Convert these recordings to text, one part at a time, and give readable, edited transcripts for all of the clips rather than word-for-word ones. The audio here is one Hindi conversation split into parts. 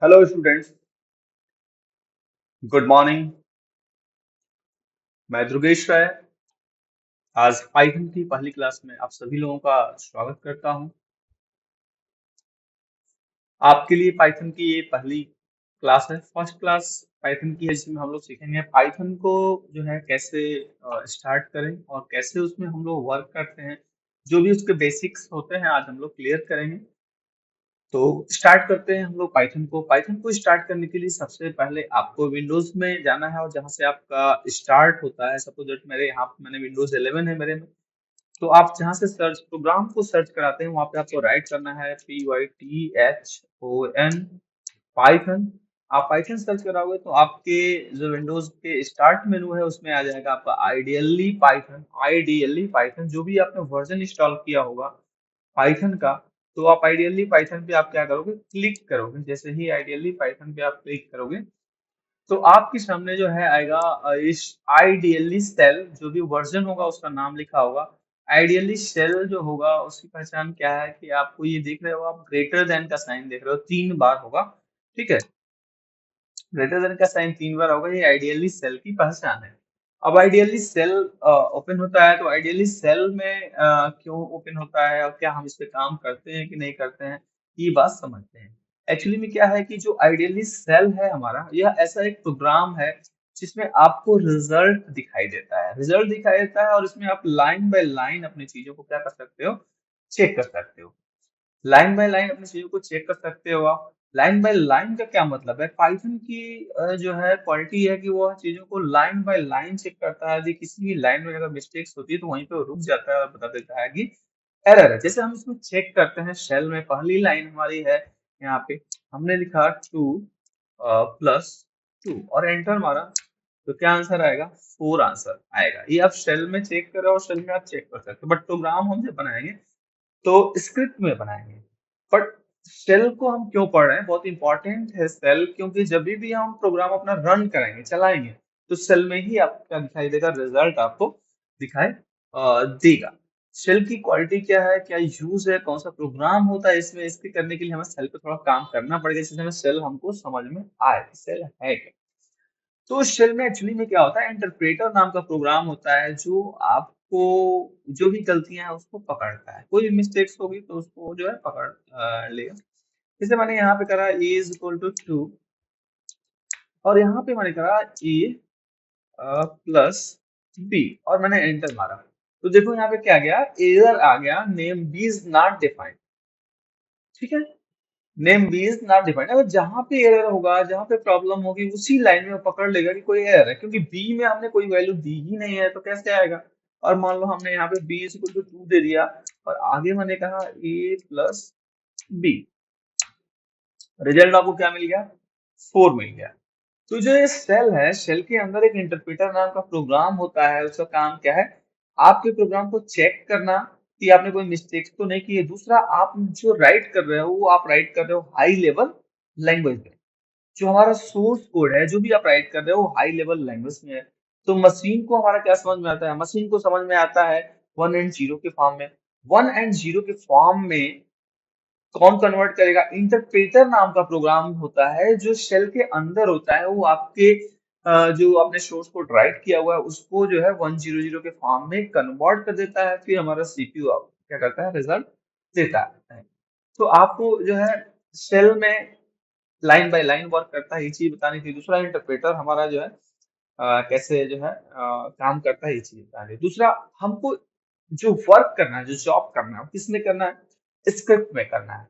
Hello students, good morning. मैं ध्रुवेश राय आज पाइथन की पहली क्लास में आप सभी लोगों का स्वागत करता हूं। आपके लिए पाइथन की ये पहली क्लास है, फर्स्ट क्लास पाइथन की है, जिसमें हम लोग सीखेंगे पाइथन को जो है कैसे स्टार्ट करें और कैसे उसमें हम लोग वर्क करते हैं। जो भी उसके बेसिक्स होते हैं आज हम लोग क्लियर करेंगे। तो स्टार्ट करते हैं हम लोग पाइथन को स्टार्ट करने के लिए सबसे पहले आपको विंडोज में जाना है, और जहां से आपका स्टार्ट होता है, सपोज दैट मेरे यहाँ मैंने विंडोज 11 है मेरे में। तो आप जहां से सर्च प्रोग्राम को सर्च कराते हैं वहां पे आपको राइट करना है PYTHON पाइथन। आप पाइथन सर्च कराओगे तो आपके जो विंडोज के स्टार्ट मेनू है उसमें आ जाएगा आपका आइडियली पाइथन जो भी आपने वर्जन इंस्टॉल किया होगा पाइथन का। तो आप आइडियली पाइथन पे आप क्या करोगे, क्लिक करोगे। जैसे ही आइडियली पाइथन पे आप क्लिक करोगे तो आपके सामने जो है आएगा इस आइडियली सेल जो भी वर्जन होगा उसका नाम लिखा होगा। आइडियली सेल जो होगा उसकी पहचान क्या है कि आपको ये देख रहे हो, आप ग्रेटर देन का साइन देख रहे हो, 3 बार होगा। ठीक है, ग्रेटर देन का साइन 3 बार होगा, ये आइडियली सेल की पहचान है। अब आइडियली सेल ओपन होता है तो आइडियली सेल में क्यों ओपन होता है और क्या हम इस पे काम करते हैं कि नहीं करते हैं, ये बात समझते हैं। एक्चुअली में क्या है कि जो आइडियली सेल है हमारा, यह ऐसा एक प्रोग्राम है जिसमें आपको रिजल्ट दिखाई देता है और इसमें आप लाइन बाय लाइन अपनी चीजों को क्या कर सकते हो, चेक कर सकते हो। लाइन बाय लाइन अपनी चीजों को चेक कर सकते हो आप। लाइन बाय लाइन का क्या मतलब है, पाइथन की जो है क्वालिटी है कि वो चीजों को लाइन बाय लाइन चेक करता है। यदि किसी भी लाइन में अगर मिस्टेक्स होती है तो वहीं पे वो रुक जाता है और बता देता है कि एरर है। जैसे हम इसमें चेक करते हैं, शेल में पहली लाइन हमारी है, यहाँ पे हमने लिखा 2 + 2 और एंटर मारा तो क्या आंसर आएगा, 4 आंसर आएगा। ये आप शेल में चेक करो और शेल में आप चेक कर सकते हो, बट प्रोग्राम हम जब बनाएंगे तो स्क्रिप्ट में बनाएंगे। बट शेल को हम क्यों पढ़ रहे हैं, बहुत इंपॉर्टेंट है शेल, क्योंकि जब भी हम प्रोग्राम अपना रन करेंगे चलाएंगे तो शेल में ही आपका दिखाई देगा, रिजल्ट आपको दिखाई देगा। शेल की क्वालिटी क्या है, क्या यूज है, कौन सा प्रोग्राम होता है इसमें, इसके करने के लिए हमें शेल पे थोड़ा काम करना पड़ेगा जिससे हमें शेल हमको समझ में आए शेल है क्या। तो शेल में एक्चुअली में क्या होता है, इंटरप्रेटर नाम का प्रोग्राम होता है जो आपको जो भी गलतियां हैं उसको पकड़ता है। कोई भी मिस्टेक्स होगी तो उसको जो है पकड़ लेगा। जैसे मैंने यहाँ पे करा A = 2 और यहाँ पे मैंने करा A + B और मैंने एंटर मारा। तो देखो यहाँ पे क्या गया, एरर आ गया, name B is not defined. ठीक है, name B is not defined. अगर जहां पे एरर होगा, जहां पे प्रॉब्लम होगी, उसी लाइन में वो पकड़ लेगा कि कोई एरर है, क्योंकि बी में हमने कोई वैल्यू दी ही नहीं है तो कैसे आएगा। और मान लो हमने यहाँ पे B = 2 दे दिया और आगे मैंने कहा A + B, रिजल्ट आपको क्या मिल गया, 4 मिल गया। तो जो ये सेल है, सेल के अंदर एक इंटरप्रेटर नाम का प्रोग्राम होता है। उसका काम क्या है, आपके प्रोग्राम को चेक करना कि आपने कोई मिस्टेक्स तो नहीं की है। दूसरा, आप जो राइट कर रहे हो वो आप राइट कर रहे हो हाई लेवल लैंग्वेज में। जो हमारा सोर्स कोड है, जो भी आप राइट कर रहे हो वो हाई लेवल लैंग्वेज में है। तो मशीन को हमारा क्या समझ में आता है, मशीन को समझ में आता है 1 एंड 0 के फॉर्म में। 1 एंड 0 के फॉर्म में कौन कन्वर्ट करेगा, इंटरप्रेटर नाम का प्रोग्राम होता है जो शेल के अंदर होता है। वो आपके जो आपने सोर्स कोड राइट किया हुआ है उसको जो है 100 के फॉर्म में कन्वर्ट कर देता है, फिर हमारा सीपीयू क्या करता है, रिजल्ट देता है। तो आपको जो है शेल में लाइन बाय लाइन वर्क करता है, ये चीज बतानी थी। दूसरा, इंटरप्रेटर हमारा जो है कैसे जो है काम करता है, ये चीज बतानी थी। दूसरा, हमको जो वर्क करना है, जो जॉब करना है, किस में करना है, स्क्रिप्ट में करना है।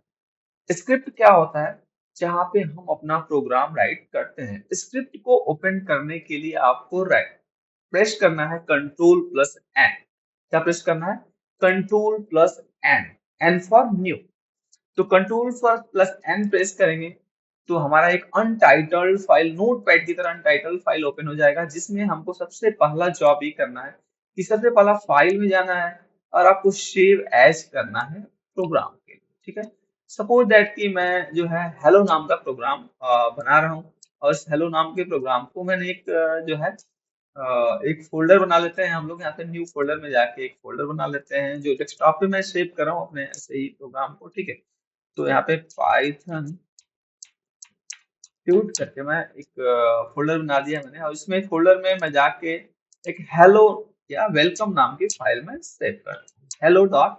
स्क्रिप्ट क्या होता है, जहां पे हम अपना प्रोग्राम राइट करते हैं। स्क्रिप्ट को ओपन करने के लिए आपको राइट प्रेस करना है Ctrl+N। क्या प्रेस करना है, Ctrl+N, एन फॉर न्यू। तो Ctrl+N प्रेस करेंगे तो हमारा एक अनटाइटल्ड फाइल, नोटपैड की तरह अनटाइटल्ड फाइल ओपन हो जाएगा, जिसमें हमको सबसे पहला जॉब ये करना है कि सबसे पहला फाइल में जाना है और आपको सेव एज करना है प्रोग्राम के लिए। ठीक है, सपोज दैट कि मैं जो है हेलो नाम का प्रोग्राम बना रहा हूँ, और इस हेलो नाम के प्रोग्राम को मैंने एक जो है एक फोल्डर बना लेते हैं हम लोग। यहाँ पे न्यू फोल्डर में जाके एक फोल्डर बना लेते हैं जो डेस्कटॉप पे मैं सेव कर रहा हूँ अपने ऐसे ही प्रोग्राम को। ठीक है, तो यहाँ पे पाइथन ट्यूट करके मैं एक फोल्डर बना दिया मैंने, और इसमें फोल्डर में मैं जाके एक हेलो या वेलकम नाम की फाइल में सेव कर हेलो डॉट,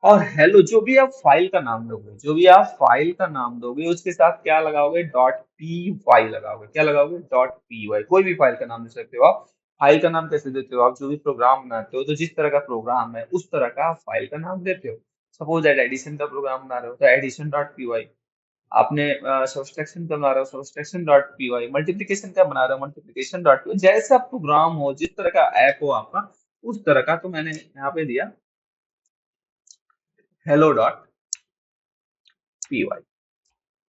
और हेलो जो भी आप फाइल का नाम दोगे, जो भी आप फाइल का नाम दोगे उसके साथ क्या लगाओगे, डॉट पी वाई लगाओगे। क्या लगाओगे, डॉट पी वाई। कोई भी फाइल का नाम दे सकते हो आप। फाइल का नाम कैसे देते हो आप, जो भी प्रोग्राम बनाते हो तो जिस तरह का प्रोग्राम है उस तरह का आप फाइल का नाम देते हो। सपोज दैट एडिशन का प्रोग्राम बना रहे हो तो एडिशन डॉट पी वाई। आपने सब्सट्रैक्शन का बना रहे हो subtraction dot P Y. Multiplication का बना रहे हो मल्टीप्लीकेशन डॉट पी वाई। जैसा प्रोग्राम हो, जिस तरह का ऐप हो आपका, उस तरह का। तो मैंने यहाँ पे दिया hello dot P Y.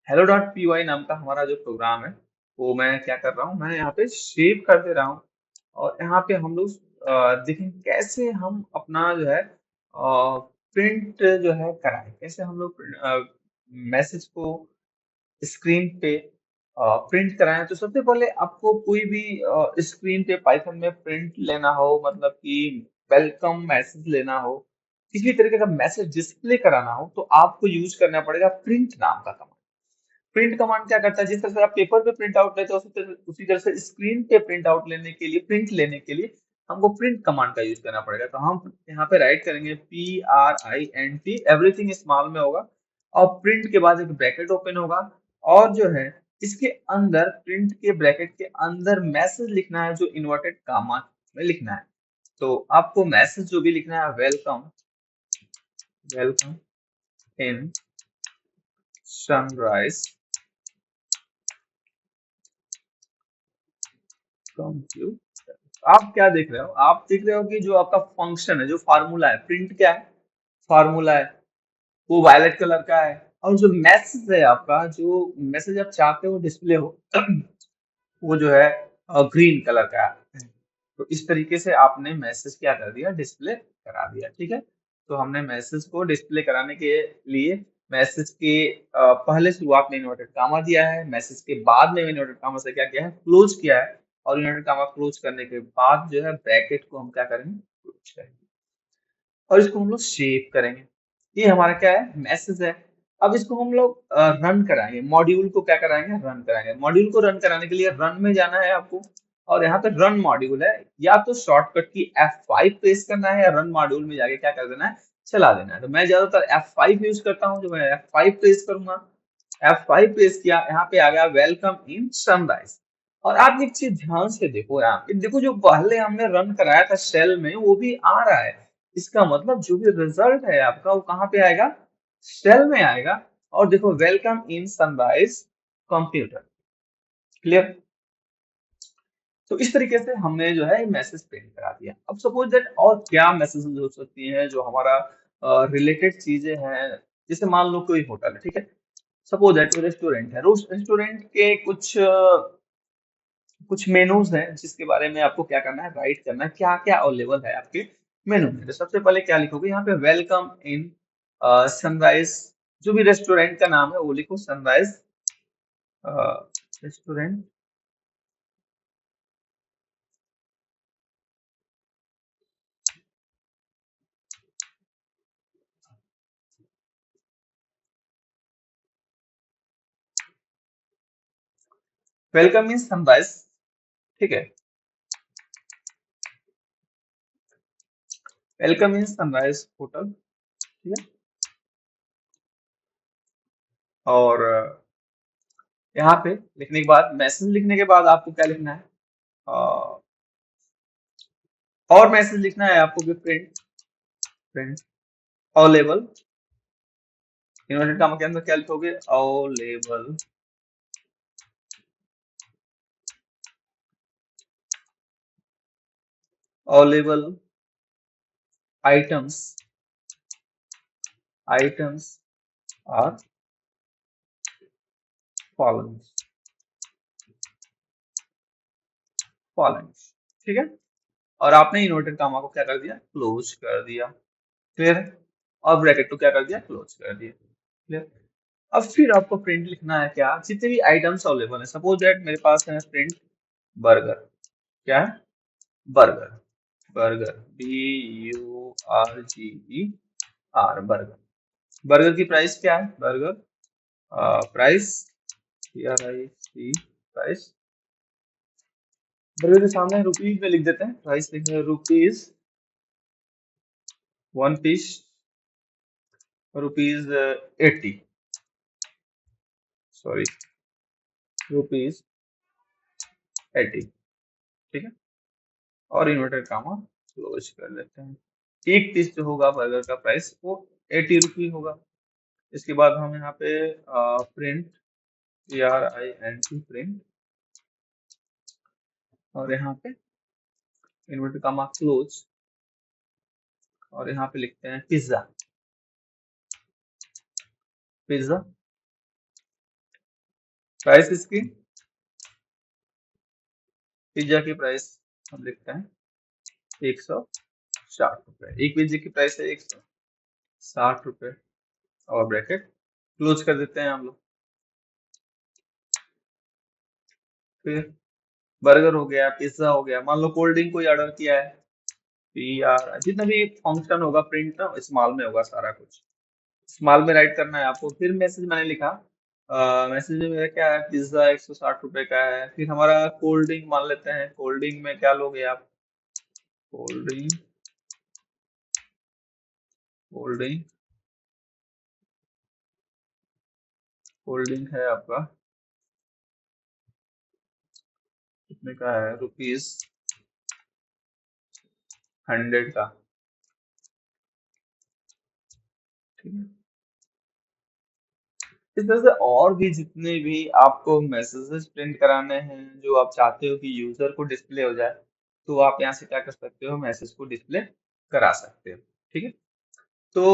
Hello dot P Y नाम का हमारा जो प्रोग्राम है वो मैं क्या कर रहा हूँ, मैं यहाँ पे सेव कर दे रहा हूँ। और यहाँ पे हम लोग देखें कैसे हम अपना जो है प्रिंट जो है कराएं, कैसे हम लोग मैसेज को स्क्रीन पे प्रिंट कराएं। तो सबसे पहले आपको कोई भी स्क्रीन पे पाइथन में प्रिंट लेना हो, मतलब कि वेलकम मैसेज लेना हो, किसी तरीके का मैसेज डिस्प्ले कराना हो, तो आपको यूज करना पड़ेगा प्रिंट नाम का कमांड। प्रिंट कमांड क्या करता है, जिस तरह से आप पेपर पे प्रिंट आउट लेते हो उसी तरह से स्क्रीन पे प्रिंट आउट लेने के लिए, प्रिंट लेने के लिए हमको प्रिंट कमांड का यूज करना पड़ेगा। तो हम यहाँ पे राइट करेंगे PRINT, एवरीथिंग स्मॉल में होगा, और प्रिंट के बाद एक ब्रैकेट ओपन होगा, और जो है इसके अंदर, प्रिंट के ब्रैकेट के अंदर मैसेज लिखना है जो इन्वर्टेड कामा में लिखना है। तो आपको मैसेज जो भी लिखना है, welcome, welcome in sunrise computer. आप क्या देख रहे हो, आप देख रहे हो कि जो आपका फंक्शन है, जो फार्मूला है, प्रिंट क्या है, फार्मूला है, वो वायलेट कलर का है। और जो मैसेज है आपका, जो मैसेज आप चाहते हो डिस्प्ले हो, वो जो है ग्रीन कलर का है। तो इस तरीके से आपने मैसेज क्या कर दिया, डिस्प्ले करा दिया। ठीक है, तो हमने मैसेज को डिस्प्ले कराने के लिए मैसेज के पहले शुरुआत में इन्वर्टेड कामा दिया है, मैसेज के बाद में इन्वर्टेड कामा से क्या किया है, क्लोज किया है। और इन्वर्टेड कामा क्लोज करने के बाद जो है ब्रैकेट को हम क्या करेंगे, क्लोज करेंगे, और इसको हम लोग सेव करेंगे। ये हमारा क्या है, मैसेज है। अब इसको हम लोग रन कराएंगे, मॉड्यूल को क्या कराएंगे, रन कराएंगे। मॉड्यूल को रन कराने के लिए रन में जाना है आपको, और यहाँ पे रन मॉड्यूल है, या तो शॉर्टकट की F5 प्रेस करना है, या रन मॉड्यूल में जाके क्या कर देना है, चला देना है। तो मैं ज्यादातर F5 यूज करता हूँ, जो मैं F5 प्रेस करूंगा। F5 प्रेस किया, यहाँ पे आ गया वेलकम इन सनराइज। और आप एक चीज ध्यान से देखो, यहाँ पे देखो, जो पहले हमने रन कराया था शेल में वो भी आ रहा है। इसका मतलब जो भी रिजल्ट है आपका वो कहाँ पे आएगा, शेल में आएगा। और देखो, welcome in sunrise computer. Clear. तो इस तरीके से हमने जो है मैसेज प्रिंट करा दिया। अब सपोज दैट और क्या मैसेजेस हो सकती हैं जो हमारा रिलेटेड चीजें हैं। जैसे मान लो कोई होटल है, ठीक है, सपोज दैट रेस्टोरेंट है, रेस्टोरेंट के कुछ मेनूज हैं जिसके बारे में आपको क्या करना है, राइट करना है, क्या क्या अवेलेबल है आपके मेनू में। तो सबसे पहले क्या लिखोगे, यहाँ पे वेलकम इन सनराइज, जो भी रेस्टोरेंट का नाम है वो लिखो, sunrise restaurant. Welcome in sunrise, ठीक है, वेलकम इन सनराइज होटल, ठीक है। और यहाँ पे लिखने के बाद, मैसेज लिखने के बाद आपको क्या लिखना है, अ, और मैसेज लिखना है आपको कि print, print available, inverted comma के अंदर क्या लिखोगे, available, available items, items are following, following, ठीक है। और आपने इन्वर्टेड कामा को क्या कर दिया, क्लोज कर दिया। क्लियर। और ब्रैकेट को क्या कर दिया, क्लोज कर दिया। क्लियर। अब फिर आपको प्रिंट लिखना है क्या, जितने भी आइटम्स अवेलेबल है। सपोज दैट मेरे पास है प्रिंट बर्गर, क्या है, burger, burger BURGER, burger. Burger की प्राइस क्या है, burger price PRIC price, burger के सामने रुपीज में लिख देते हैं, प्राइस लिख रहे हैं rupees, 1 piece rupees 80, sorry rupees 80, ठीक है। और इन्वर्टेड कामा क्लोज कर लेते हैं। एक पीस जो होगा बर्गर का प्राइस वो 80 रुपी होगा। इसके बाद हम यहाँ पे प्रिंट PRINT प्रिंट, और यहाँ पे इन्वर्टेड कामा क्लोज, और यहाँ पे लिखते हैं पिज्जा, पिज्जा प्राइस इसकी, पिज्जा की प्राइस हम लिखते हैं 160 रुपए, एक पिज्जे की प्राइस है 160 रुपए, और ब्रैकेट क्लोज कर देते हैं हम लोग। फिर बर्गर हो गया, पिज्जा हो गया, मान लो कोल्ड ड्रिंक कोई ऑर्डर किया है, PR जितना भी फंक्शन होगा प्रिंट ना स्मॉल में होगा, सारा कुछ स्मॉल में राइट करना है आपको। फिर मैसेज मैंने लिखा, मैसेज में मेरा क्या है, पिज्जा 160 रुपए का है। फिर हमारा कोल्ड ड्रिंक मान लेते हैं, कोल्ड ड्रिंक में क्या लोगे आप, cold drink, cold drink, cold drink है आपका कितने का है, ₹100 का, ठीक है। इस तरह से और भी जितने भी आपको मैसेजेस प्रिंट कराने हैं जो आप चाहते हो कि यूजर को डिस्प्ले हो जाए, तो आप यहाँ से क्या कर सकते हो, मैसेज को डिस्प्ले करा सकते हो, ठीक है। तो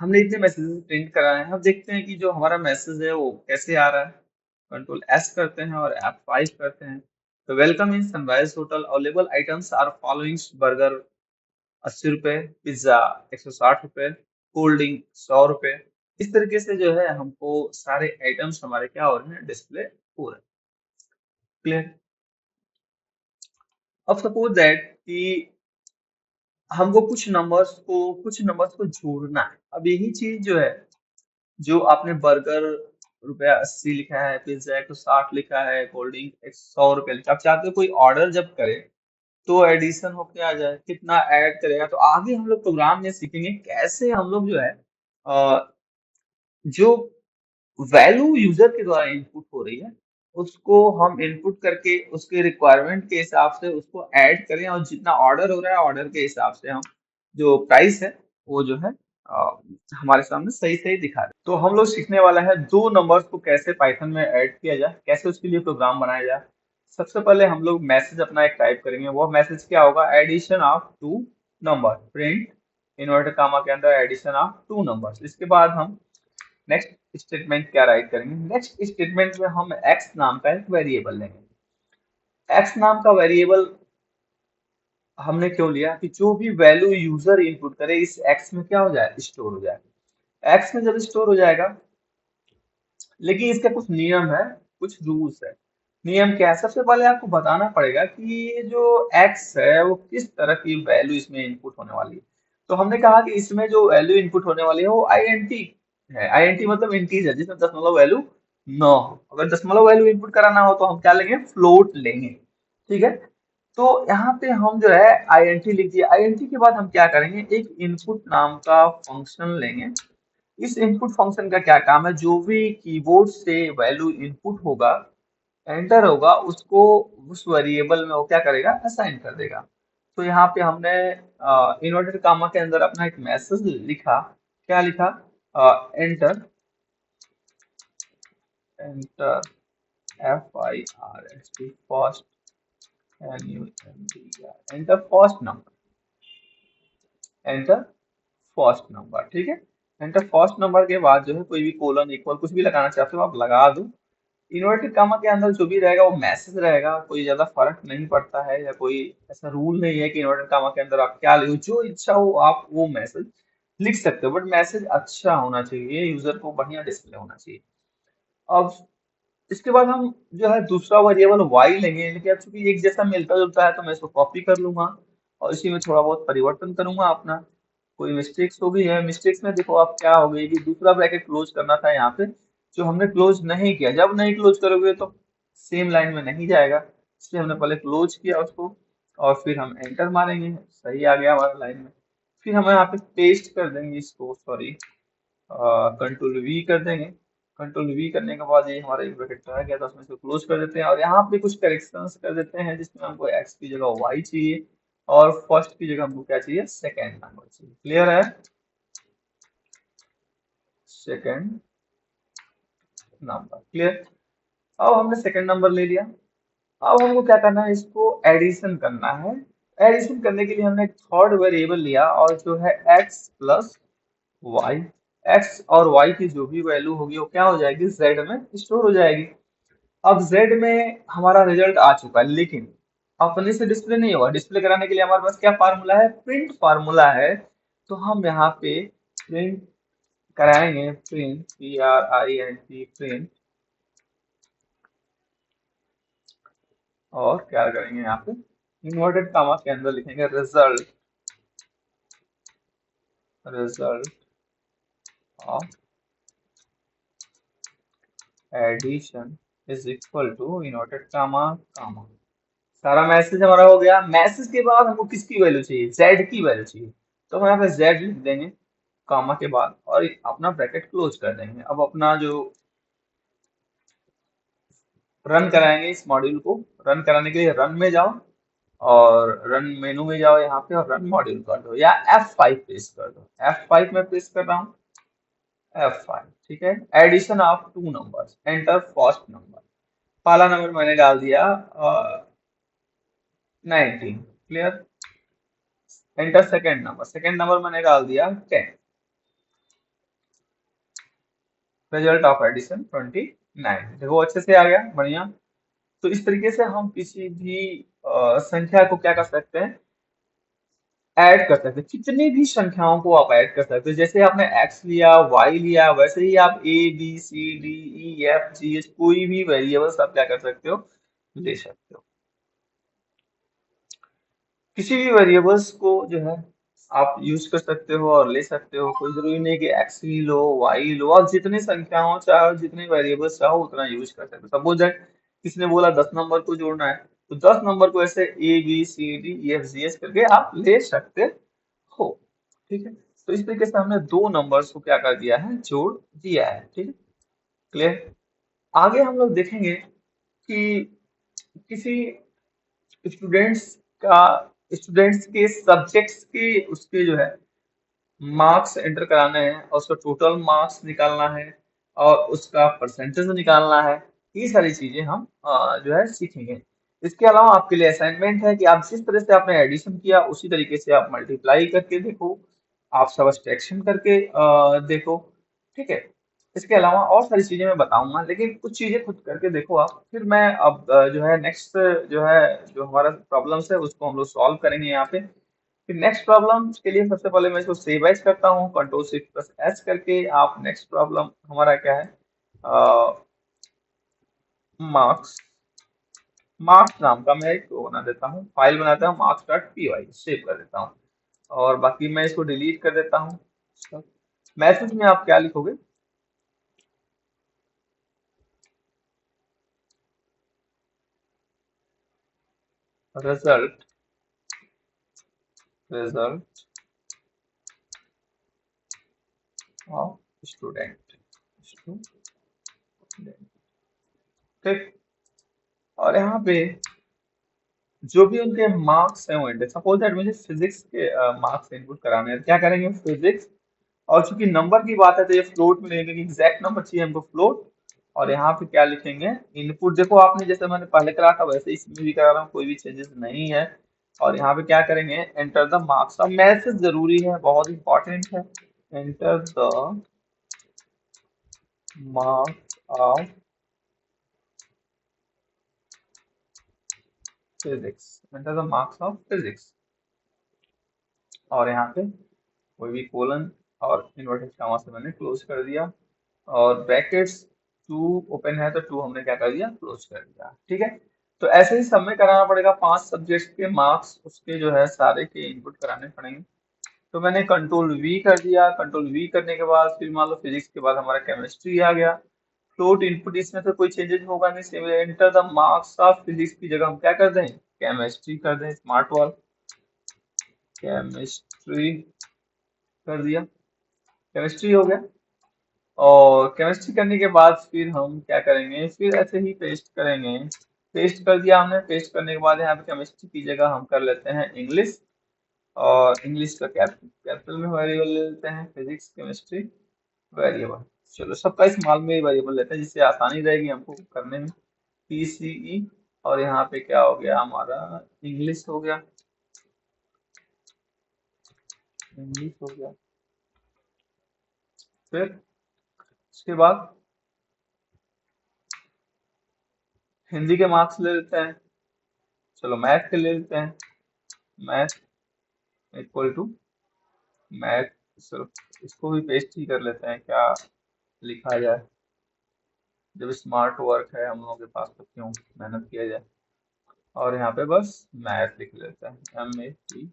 हमने इतने मैसेजेस प्रिंट कराए हैं, अब देखते हैं कि जो हमारा मैसेज है वो कैसे आ रहा है। Ctrl+S करते हैं और F5 करते हैं। तो welcome in Sunrise Hotel, available items are following, burger 80 रुपए, पिज्जा 160 रुपए, कोल्ड ड्रिंक 100 रुपए। इस तरीके से जो है हमको सारे आइटम्स हमारे क्या हो रहे हैं, डिस्प्ले हो रहे हैं। क्लियर। अब सपोज दैट कि हमको कुछ नंबर्स को जोड़ना है। अब यही चीज जो है, जो आपने बर्गर ₹80 लिखा है, पिज्जा 160 लिखा है, कोल्ड ड्रिंक 100 रुपया लिखा, आप चाहते हो कोई ऑर्डर जब करे तो एडिशन होके आ जाए, कितना ऐड करेगा। तो आगे हम लोग प्रोग्राम में सीखेंगे कैसे हम लोग जो है जो वैल्यू यूजर के द्वारा इनपुट हो रही है उसको हम इनपुट करके उसके रिक्वायरमेंट के हिसाब से उसको ऐड करें, और जितना ऑर्डर हो रहा है ऑर्डर के हिसाब से हम जो प्राइस है वो जो है हमारे सामने सही सही दिखा रहे। तो हम लोग सीखने वाला है दो नंबर्स को कैसे पाइथन में ऐड किया जाए, कैसे उसके लिए प्रोग्राम बनाया जाए। सबसे पहले हम लोग मैसेज अपना एक टाइप करेंगे, वो मैसेज क्या होगा, addition of two number, print inverted comma के अंदर एडिशन ऑफ टू नंबर्स। इसके बाद हम नेक्स्ट स्टेटमेंट क्या राइट करेंगे, नेक्स्ट स्टेटमेंट में हम एक्स नाम का एक वेरिएबल लेंगे। एक्स नाम का वेरिएबल हमने क्यों लिया कि जो भी वैल्यू यूजर इनपुट करे इस एक्स में क्या हो जाए, स्टोर हो जाए। एक्स में जब स्टोर हो जाएगा, लेकिन इसका कुछ नियम है, कुछ रूल्स है। नियम क्या है, सबसे पहले आपको बताना पड़ेगा कि ये जो एक्स है वो किस तरह की वैल्यू इसमें इनपुट होने वाली है। तो हमने कहा कि इसमें जो वैल्यू इनपुट होने वाली है वो आईएनटी है। आईएनटी मतलब इंटीजर जिसमें दशमलव वैल्यू न हो। अगर दशमलव वैल्यू इनपुट कराना हो तो हम क्या लेंगे, फ्लोट लेंगे, ठीक है। तो यहाँ पे हम जो है आईएनटी लिख दिया। आईएनटी के बाद हम क्या करेंगे, एक इनपुट नाम का फंक्शन लेंगे। इस इनपुट फंक्शन का क्या काम है, जो भी कीबोर्ड से वैल्यू इनपुट होगा, एंटर होगा, उसको उस वेरिएबल में वो क्या करेगा, असाइन कर देगा। तो यहाँ पे हमने इन्वर्टेड कामा के अंदर अपना एक मैसेज लिखा। क्या लिखा, enter, enter FIRST first, enter first number, enter first number, ठीक है। एंटर फर्स्ट नंबर के बाद जो है कोई भी कोलन इक्वल कुछ भी लगाना चाहते हो आप लगा दो। इन्वर्टेड कामा के अंदर जो भी रहेगा वो मैसेज रहेगा, कोई ज्यादा फर्क नहीं पड़ता है, या कोई ऐसा रूल नहीं है कि इन्वर्टेड कामा के अंदर आप क्या लिखो, जो इच्छा हो आप वो मैसेज लिख सकते हो, बट मैसेज अच्छा होना चाहिए, यूजर को बढ़िया डिस्प्ले होना चाहिए। अब इसके बाद हम जो है दूसरा वेरिएबल y लेंगे, लेकिन अब चूंकि एक जैसा मिलता जुलता है तो मैं इसको कॉपी कर लूंगा और इसी में थोड़ा बहुत परिवर्तन करूंगा अपना। कोई मिस्टेक्स हो गई है, मिस्टेक्स में देखो आप क्या हो गई कि दूसरा ब्रैकेट क्लोज करना था यहाँ पे, जो हमने क्लोज नहीं किया। जब नहीं क्लोज करोगे तो सेम लाइन में नहीं जाएगा, इसलिए हमने पहले क्लोज किया उसको और फिर हम एंटर मारेंगे, सही आ गया हमारा लाइन में। फिर हम यहाँ पे पेस्ट कर देंगे इसको, सॉरी कंट्रोल वी कर देंगे। कंट्रोल वी करने के बाद ये हमारा एक ब्रैकेट रह गया था, उसमें से क्लोज कर देते हैं और यहाँ पे कुछ करेक्शंस कर देते हैं, जिसमें हमको एक्स की जगह वाई चाहिए और फर्स्ट की जगह हमको क्या चाहिए, सेकेंड नंबर चाहिए। क्लियर है? Second number clear. अब हमने सेकेंड नंबर ले लिया। अब हमको क्या करना है, इसको एडिशन करना है। एडिशन करने के लिए हमने एक थर्ड वेरिएबल लिया और जो है x प्लस वाई। एक्स और वाई की जो भी वैल्यू होगी वो क्या हो जाएगी, जेड में स्टोर हो जाएगी। अब जेड में हमारा रिजल्ट आ चुका है, लेकिन अपने से डिस्प्ले नहीं होगा। डिस्प्ले कराने के लिए हमारे पास क्या फार्मूला है, प्रिंट फार्मूला है। तो हम यहाँ पे प्रिंट कराएंगे, प्रिंट PRINT प्रिंट, और क्या करेंगे यहाँ पे इन्वर्टेड कामा के अंदर लिखेंगे result, result of addition is equal to inverted comma comma. सारा मैसेज हमारा हो गया। मैसेज के बाद हमको किसकी वैल्यू चाहिए, जेड की वैल्यू चाहिए। तो हम यहाँ पे जेड लिख देंगे कामा के बाद और अपना ब्रैकेट क्लोज कर देंगे। अब अपना जो रन कराएंगे इस मॉड्यूल को, रन कराने के लिए रन में जाओ और रन मेनू में जाओ यहाँ पे और रन मॉड्यूल कर दो या F5 प्रेस कर दो। F5 में प्रेस कर रहा हूँ, F5 ठीक है। Addition of two numbers, enter first number. पहला नंबर मैंने डाल दिया 19, clear. Enter second number, second number मैंने डाल दिया 10। Result of addition 29। देखो अच्छे से आ गया, बढ़िया। तो इस तरीके से हम किसी भी संख्या को क्या कर सकते हैं, ऐड कर सकते हैं। कितनी भी संख्याओं को आप ऐड कर सकते हो। जैसे आपने x लिया, y लिया, वैसे ही आप a b c d e f g h कोई भी वेरिएबल्स आप क्या कर सकते हो, ले सकते हो। किसी भी वेरिएबल्स को जो है आप यूज कर सकते हो और ले सकते हो। कोई जरूरी नहीं कि x ही लो, y लो, आप जितनी संख्याओं चाहो, जितने वेरिएबल्स चाहो उतना यूज कर सकते हो। सपोज दैट किसी ने बोला 10 नंबर को जोड़ना है, तो 10 नंबर को ऐसे a b c d e f g h करके आप ले सकते हो, ठीक है। तो इस तरीके से हमने दो नंबर्स को क्या कर दिया है, जोड़ दिया है, ठीक है, क्लियर। आगे हम लोग देखेंगे कि किसी स्टूडेंट्स का, स्टूडेंट्स के सब्जेक्ट्स के उसके जो है मार्क्स एंटर कराने हैं और उसका टोटल मार्क्स निकालना है और उसका परसेंटेज निकालना है। ये सारी चीजें हम जो है सीखेंगे। इसके अलावा आपके लिए असाइनमेंट है कि आप जिस तरह से आपने एडिशन किया उसी तरीके से आप मल्टीप्लाई करके देखो, आप सब्ट्रैक्शन करके देखो, ठीक है। इसके अलावा और सारी चीजें मैं बताऊंगा, लेकिन कुछ चीजें खुद करके देखो आप। फिर मैं अब जो है नेक्स्ट जो है जो हमारा प्रॉब्लम्स है उसको हम लोग सॉल्व करेंगे यहाँ पे। फिर नेक्स्ट प्रॉब्लम के लिए सबसे पहले मैं इसको सेव एज करता हूँ, कंट्रोल शिफ्ट प्लस एच करके। आप नेक्स्ट प्रॉब्लम हमारा क्या है, मार्क्स, मार्क्स नाम का मैं एक वो बना देता हूँ, फाइल बनाता हूँ marks dot P Y, save कर देता हूँ और बाकी मैं इसको डिलीट कर देता हूँ। मैसेज में आप क्या लिखोगे, result, result of student, student, ठीक। और यहाँ पे जो भी उनके मार्क्स हैं वो इंडेक्स, सपोज दैट मुझे फिजिक्स के मार्क्स इनपुट कराने हैं, क्या करेंगे, फिजिक्स। और चूंकि नंबर की बात है तो ये फ्लोट में लेंगे, एग्जैक्ट नंबर चाहिए हमको फ्लोट। और यहाँ पे क्या लिखेंगे, इनपुट। देखो आपने जैसे मैंने पहले करा था वैसे इसमें भी करा रहा हूँ, कोई भी चेंजेस नहीं है। और यहाँ पे क्या करेंगे, एंटर द मार्क्स। अब मैसेज जरूरी है, बहुत इंपॉर्टेंट है। Enter the marks of physics, enter the marks of physics. और यहाँ पे कोई भी कोलन और इन्वर्टेड कॉमा से मैंने क्लोज कर दिया और ब्रैकेट्स टू ओपन है तो टू हमने क्या कर दिया, क्लोज कर दिया, ठीक है। तो ऐसे ही सब में कराना पड़ेगा, 5 सब्जेक्ट्स के मार्क्स उसके जो है सारे के इनपुट कराने पड़ेंगे। तो मैंने कंट्रोल वी कर दिया। कंट्रोल वी करने के बाद फिर मान लो फिजिक्स के बाद हमारा केमिस्ट्री आ गया। फ्लोट इनपुट, इसमें तो कोई चेंजेस होगा नहीं। Similar enter the marks of physics की जगह हम क्या कर दें, केमिस्ट्री कर दें। स्मार्ट वर्क, केमिस्ट्री कर दिया, केमिस्ट्री हो गया। और केमिस्ट्री करने के बाद फिर हम क्या करेंगे, फिर ऐसे ही पेस्ट करेंगे। पेस्ट कर दिया हमने। पेस्ट करने के बाद यहाँ पे केमिस्ट्री की जगह हम कर लेते हैं इंग्लिश, और इंग्लिश का कैपिटल में वेरिएबल ले लेते हैं, फिजिक्स केमिस्ट्री वेरिएबल। चलो सबका स्मॉल में वेरिएबल लेते हैं जिससे आसानी रहेगी हमको करने में। PCE, और यहाँ पे क्या हो गया हमारा, इंग्लिश हो गया, इंग्लिश हो गया। फिर उसके बाद हिंदी के मार्क्स ले लेते हैं। चलो मैथ के ले लेते हैं। मैथ इक्वल टू मैथ, चलो इसको भी पेस्ट ही कर लेते हैं, क्या लिखा जाए, जब स्मार्ट वर्क है हम लोगों के पास तो क्यों मेहनत किया जाए। और यहाँ पे बस मैथ लिख लेते हैं, MATH।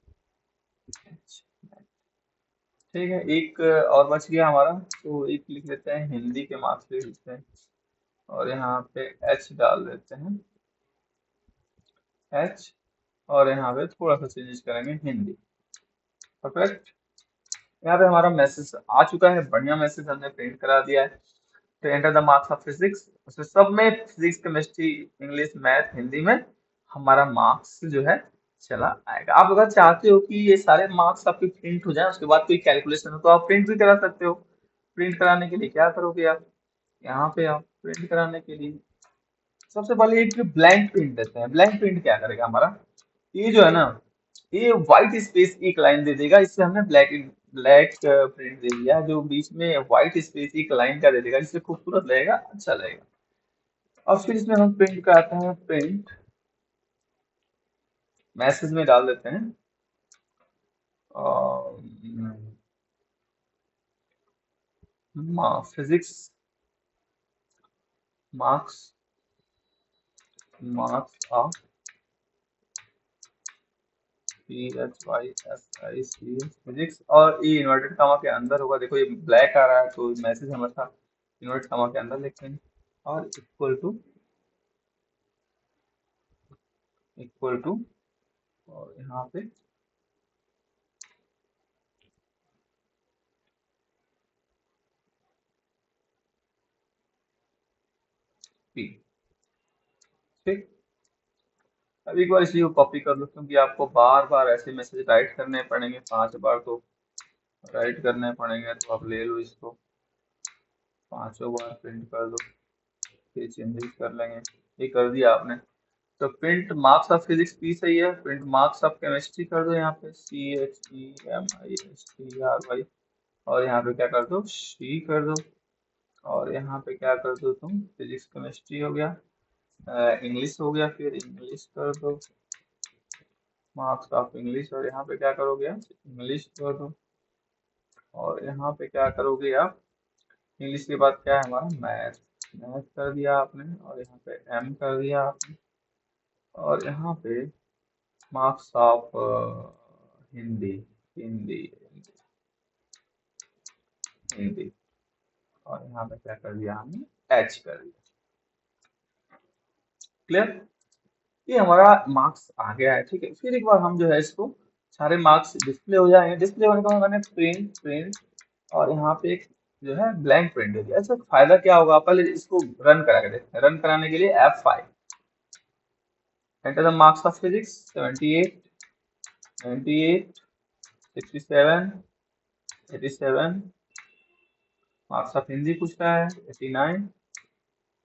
ठीक है, एक और बच गया हमारा, तो एक लिख लेते हैं हिंदी के मार्क्स लिख लेते हैं, और यहाँ पे H डाल देते हैं, H। और यहाँ पे थोड़ा सा चेंजेस करेंगे, हिंदी। परफेक्ट। यहाँ पे हमारा मैसेज आ चुका है, बढ़िया मैसेज हमने प्रिंट करा दिया है। तो enter the marks of physics, उसमें सब में physics chemistry English math Hindi में हमारा मार्क्स जो है चला आएगा। आप अगर चाहते हो कि ये सारे मार्क्स आपके प्रिंट हो जाए, उसके बाद कोई कैलकुलेशन हो, तो आप प्रिंट भी करा सकते हो। प्रिंट कराने के लिए क्या करोगे आप, यहाँ पे आप प्रिंट कराने के लिए सबसे पहले एक ब्लैंक प्रिंट देते हैं। ब्लैंक प्रिंट क्या करेगा हमारा, ये जो है ना, ये व्हाइट स्पेस एक लाइन दे देगा। इससे हमने ब्लैक ब्लैक प्रिंट दे दिया, जो बीच में व्हाइट स्पेस एक लाइन का दे देगा, जिससे खूबसूरत लगेगा, अच्छा लगेगा। और फिर इसमें हम प्रिंट कराते हैं, प्रिंट मैसेज में डाल देते हैं, physics marks, marks of physics, और ये इन्वर्टेड कॉमा के अंदर होगा। देखो ये ब्लैक आ रहा है, तो मैसेज हमेशा इन्वर्टेड कॉमा के अंदर लिखेंगे। और इक्वल टू, और यहाँ पे P। ठीक, अब एक बार इसी को कॉपी कर लो, क्योंकि आपको बार बार ऐसे मैसेज राइट करने पड़ेंगे, 5 बार तो राइट करने पड़ेंगे। तो आप ले लो इसको, 5 बार प्रिंट कर दो, फिर चेंजेस कर लेंगे। ये कर दिया आपने, तो print marks of physics P सही है। प्रिंट मार्क्स ऑफ केमिस्ट्री कर दो, यहाँ पे CHEMISTRY, और यहाँ पे क्या कर दो, C कर दो। और यहाँ पे क्या कर दो तुम, फिजिक्स केमिस्ट्री हो गया, इंग्लिश हो गया, फिर इंग्लिश कर दो, मार्क्स ऑफ इंग्लिश। और यहाँ पे क्या करोगे आप, इंग्लिश कर दो। और यहाँ पे क्या करोगे आप, इंग्लिश के बाद क्या है हमारा, मैथ, मैथ कर दिया आपने। और यहाँ पे M कर दिया आपने। और यहाँ पे मार्क्स ऑफ हिंदी, हिंदी, हिंदी। और यहाँ पे क्या कर दिया हमने, H कर दिया। क्लियर, ये हमारा मार्क्स आ गया है। ठीक है, फिर एक बार हम जो है इसको, सारे मार्क्स डिस्प्ले हो जाएंगे। डिस्प्ले होने के बाद मैंने प्रिंट प्रिंट, और यहाँ पे एक जो है ब्लैंक प्रिंट दे दिया। ऐसा फायदा क्या होगा, पहले इसको रन करा के देखते हैं। रन कराने के लिए F5, enter the marks of physics 78, 98, 67, 87। Marks of Hindi पूछ रहा है, 89।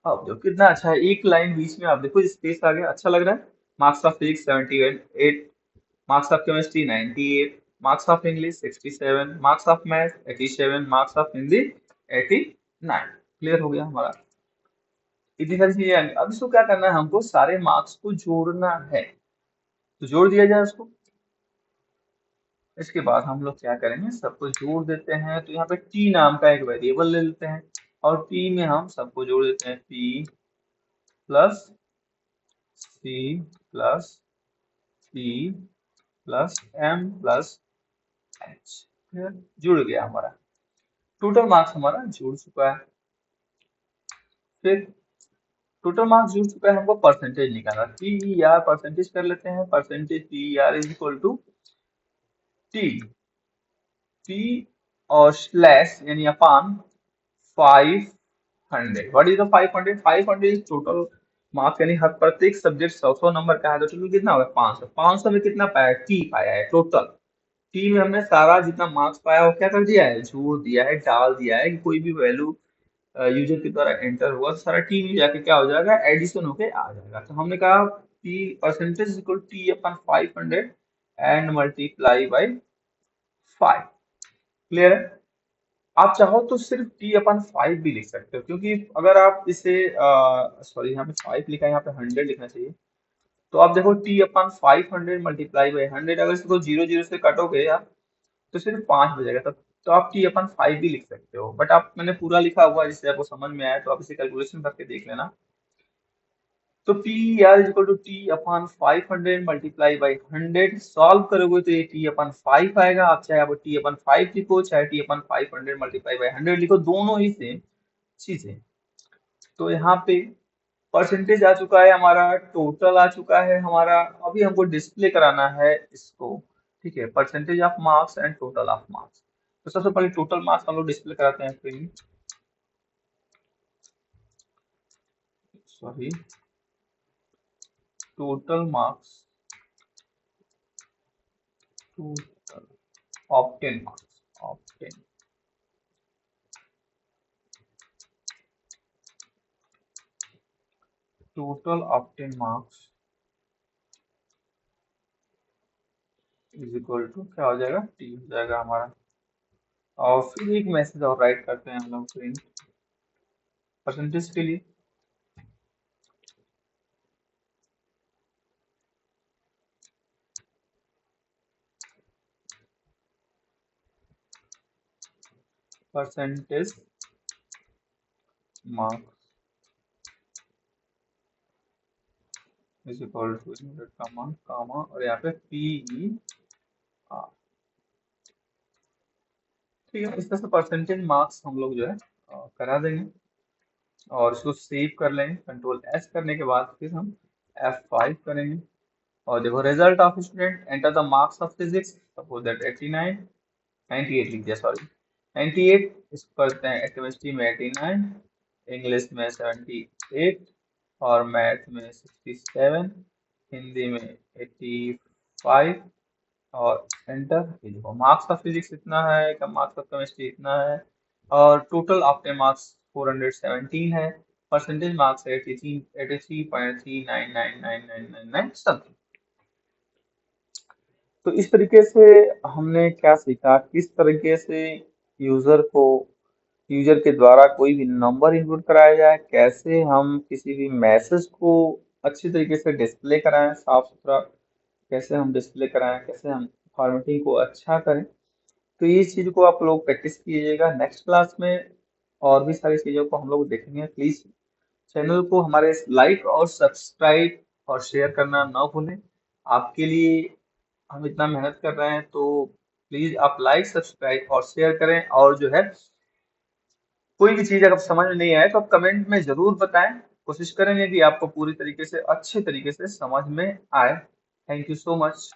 अब देखो कितना अच्छा है, एक लाइन बीच में आप देखो स्पेस आ गया, अच्छा लग रहा है। Marks of physics 78, marks of chemistry 98, marks of English 67, marks of math 87, marks of Hindi 89। Clear हो गया हमारा, इतनी सारी चीजें आएंगी। अब इसको क्या करना है, हमको सारे मार्क्स को जोड़ना है, तो जोड़ दिया जाए उसको। इसके बाद हम लोग क्या करेंगे, सबको जोड़ देते हैं। तो यहाँ पे टी नाम का एक वेरिएबल ले लेते हैं, और टी में हम सबको जोड़ देते हैं, P plus C plus P plus M plus H। जुड़ गया हमारा, टोटल मार्क्स हमारा जुड़ चुका है। फिर टोटल मार्क्स जुड़ चुका है, हमको परसेंटेज निकालना, TER परसेंटेज कर लेते हैं। Percentage TER is equal to T और स्लैश यानी upon 500। What is the 500? 500 is total marks, यानी हर प्रत्येक सब्जेक्ट 100 नंबर का है, तो टोटल कितना होगा? 500। 500 में कितना पाया? टी पाया है टोटल। टी में हमने सारा जितना मार्क्स पाया वो क्या कर दिया है? जोड़ दिया है, डाल दिया है कि कोई भी वैल्यू यूजर के द्वारा एंटर हुआ तो सारा टी में जाके क्या हो जाएगा? एडिशन होके आ जाएगा। तो हमने कहा T percentage equal T upon 500 and multiply by 5। Clear है? आप चाहो तो सिर्फ टी अपन 5 भी लिख सकते हो, क्योंकि अगर आप इसे सॉरी यहाँ पे 5 लिखा है, यहाँ पे 100 लिखना चाहिए। तो आप देखो टी अपन 500 मल्टीप्लाई बाई 100, अगर इसको 0 0 से काटोगे आप तो सिर्फ 5 बचेगा। तो आप टी अपन 5 भी लिख सकते हो, बट आप मैंने पूरा लिखा हुआ है जिससे आपको समझ में आया, तो आप इसे कैलकुलेशन करके देख लेना। तो T R is equal to T upon 500 multiply by 100। सॉल्व करोगे तो ये टी अपन 5 आएगा। आप चाहे आप टी अपन 5 लिखो, चाहे टी अपन 500 मल्टीप्लाई बाई 100 लिखो, दोनों ही सेम चीजें। तो यहाँ पे परसेंटेज आ चुका है हमारा, टोटल आ चुका है हमारा। अभी हमको डिस्प्ले कराना है इसको, ठीक है? Percentage of marks and total of marks. तो सबसे पहले टोटल मार्क्स हम लोग डिस्प्ले कराते हैं print, sorry, total marks, total obtain marks, obtain total obtain marks is equal to क्या हो जाएगा? टी हो जाएगा हमारा। और फिर एक मैसेज और राइट करते हैं हम लोग प्रिंट परसेंटेज के लिए। Percentage marks is equal two comma comma और यहाँ पे PER। ठीक है, इस तरह से परसेंटेज मार्क्स हम लोग जो है करा देंगे और इसको सेव कर लेंगे। कंट्रोल S करने के बाद फिर हम F5 करेंगे। और देखो result of student, enter the marks of physics, suppose that 89, 98 लिख दिया, सॉरी 98। इसको करते हैं केमिस्ट्री में 89, इंग्लिश में 78 और मैथ में 67, हिंदी में 85 और एंटर। ये देखो मार्क्स ऑफ फिजिक्स इतना है, का मार्क्स ऑफ केमिस्ट्री इतना है और टोटल आपके मार्क्स 417 है। परसेंटेज मार्क्स है 83.39999999 समथिंग। तो इस तरीके से हमने क्या सीखा, किस तरीके से यूजर को यूजर के द्वारा कोई भी नंबर इनपुट कराया जाए, कैसे हम किसी भी मैसेज को अच्छी तरीके से डिस्प्ले कराएं, साफ सुथरा कैसे हम डिस्प्ले कराएं, कैसे हम फॉर्मेटिंग को अच्छा करें। तो ये चीज को आप लोग प्रैक्टिस कीजिएगा। नेक्स्ट क्लास में और भी सारी चीजों को हम लोग देखेंगे। प्लीज चैनल को हमारे लाइक और सब्सक्राइब और शेयर करना ना भूलें। आपके लिए हम इतना मेहनत कर रहे हैं, तो प्लीज आप लाइक सब्सक्राइब और शेयर करें। और जो है कोई भी चीज अगर समझ में नहीं आए तो आप कमेंट में जरूर बताएं। कोशिश करेंगे कि आपको पूरी तरीके से अच्छे तरीके से समझ में आए। Thank you so much.